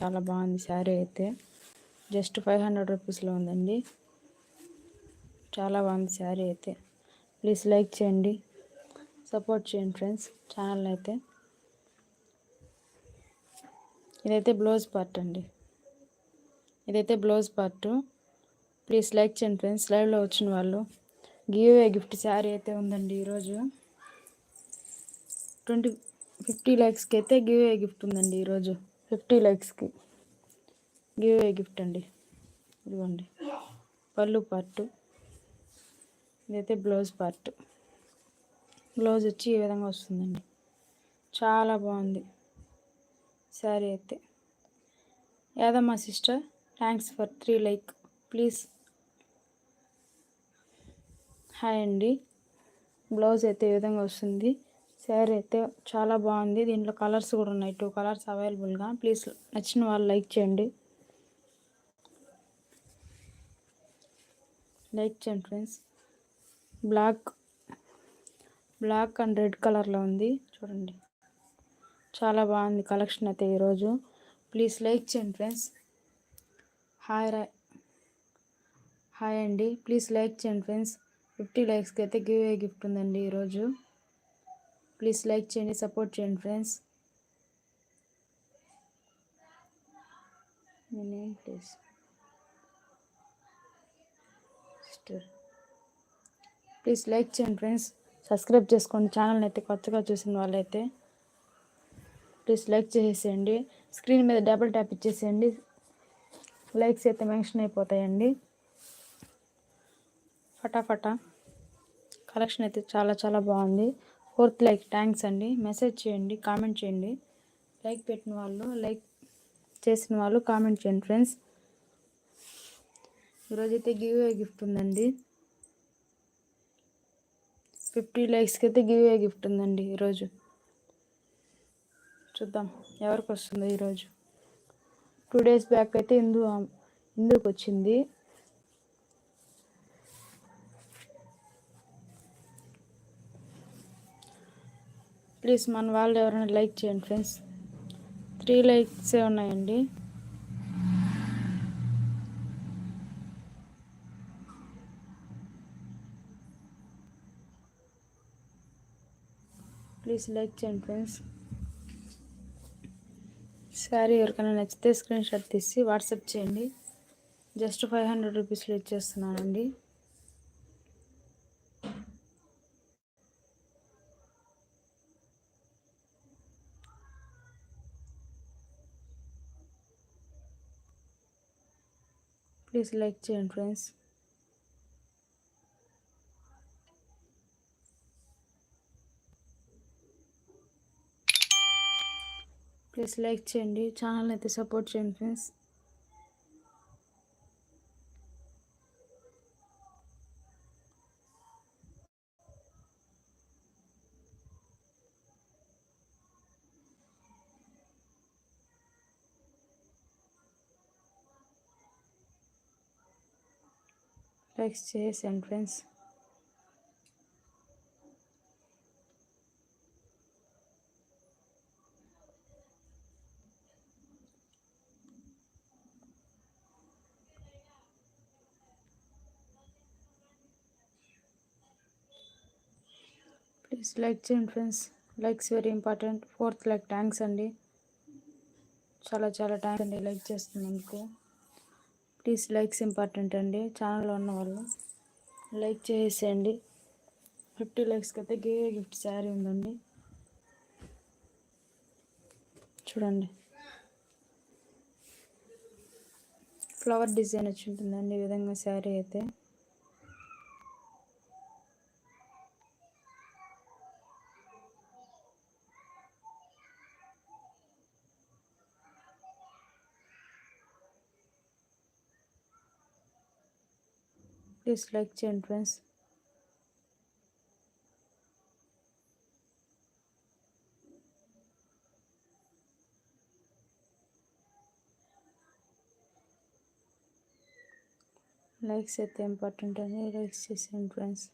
చాలా బాగుంది శారీ అయితే. జస్ట్ 500 రూపీస్లో ఉందండి. చాలా బాగుంది శారీ అయితే. ప్లీజ్ లైక్ చేయండి, సపోర్ట్ చేయండి ఫ్రెండ్స్ ఛానల్ అయితే. ఇదైతే బ్లౌజ్ పార్ట్ అండి. ఇదైతే బ్లౌజ్ పార్ట్. ప్లీజ్ లైక్ చేయండి ఫ్రెండ్స్. లైవ్లో వచ్చిన వాళ్ళు గివ్ అవే గిఫ్ట్ శారీ అయితే ఉందండి. ఈరోజు 50 లైక్స్కి అయితే గివ్ అవే గిఫ్ట్ ఉందండి. ఈరోజు 50 లైక్స్కి గివ్ అవే గిఫ్ట్ అండి. ఇదిగోండి పళ్ళు పార్ట్. ఇదైతే బ్లౌజ్ పార్ట్. బ్లౌజ్ వచ్చి ఈ విధంగా వస్తుందండి. చాలా బాగుంది శారీ అయితే. Yadamma sister, thanks for 3 like. Please hi అండి. బ్లౌజ్ అయితే ఈ విధంగా వస్తుంది. శారీ అయితే చాలా బాగుంది. దీంట్లో కలర్స్ కూడా ఉన్నాయి, 2 కలర్స్ అవైలబుల్గా. ప్లీజ్ నచ్చిన వాళ్ళు లైక్ చేయండి. లైక్ చేయండి ఫ్రెండ్స్. బ్లాక్ అండ్ రెడ్ కలర్లో ఉంది చూడండి. చాలా బాగుంది కలెక్షన్ అయితే ఈరోజు. ప్లీజ్ లైక్ చేయండి ఫ్రెండ్స్. హాయ్ అండి. ప్లీజ్ లైక్ చేయండి ఫ్రెండ్స్. 50 లైక్స్కి అయితే గివ్ అవే గిఫ్ట్ ఉందండి ఈరోజు. ప్లీజ్ లైక్ చేయండి, సపోర్ట్ చేయండి friends. Me name please sister. Please like చేయండి ఫ్రెండ్స్. సబ్స్క్రైబ్ చేసుకోండి ఛానల్ని అయితే. కొత్తగా చూసిన వాళ్ళైతే ప్లీజ్ లైక్ చేసేయండి. స్క్రీన్ మీద డబుల్ ట్యాప్ ఇచ్చేసేయండి. లైక్స్ అయితే మెన్షన్ అయిపోతాయండి. ఫటాఫటా. కలెక్షన్ అయితే చాలా చాలా బాగుంది. 4th లైక్ థ్యాంక్స్ అండి. మెసేజ్ చేయండి, కామెంట్ చేయండి. లైక్ పెట్టిన వాళ్ళు, లైక్ చేసిన వాళ్ళు కామెంట్ చేయండి ఫ్రెండ్స్. ఈరోజైతే గివ్ అవే గిఫ్ట్ ఉందండి. 50 లైక్స్కి అయితే గివ్ అవే గిఫ్ట్ ఉందండి ఈరోజు. చూద్దాం ఎవరికి వస్తుందో ఈరోజు. 2 డేస్ బ్యాక్ అయితే ఇందుకు వచ్చింది. ప్లీజ్ మన వాళ్ళు ఎవరైనా లైక్ చేయండి ఫ్రెండ్స్. 3 లైక్సే ఉన్నాయండి. ప్లీజ్ లైక్ చేయండి ఫ్రెండ్స్. శారీ ఎవరికైనా నచ్చితే స్క్రీన్ షాట్ తీసి వాట్సాప్ చేయండి. జస్ట్ 500 రూపీస్లో ఇచ్చేస్తున్నానండి. ప్లీజ్ లైక్ చేయండి ఫ్రెండ్స్. ప్లీజ్ లైక్ చేయండి, ఛానల్ అయితే సపోర్ట్ చేయండి ఫ్రెండ్స్. లైక్స్ చేసేయండి ఫ్రెండ్స్. ప్లీజ్ లైక్ చేయండి friends. Likes very important. 4th like thanks అండి. చాలా చాలా థ్యాంక్స్ అండి లైక్ చేస్తున్నందుకు. ప్లీజ్ లైక్స్ ఇంపార్టెంట్ అండి. ఛానల్లో ఉన్న వాళ్ళు లైక్ చేసేయండి. 50 లైక్స్కి అయితే గిఫ్ట్ శారీ ఉందండి. చూడండి ఫ్లవర్ డిజైన్ వచ్చి ఉంటుందండి ఈ విధంగా శారీ అయితే. ప్లీజ్ లైక్ చేయండి ఫ్రెండ్స్. లైక్స్ అయితే ఇంపార్టెంట్ అండి. లైక్స్ చేసేయండి ఫ్రెండ్స్.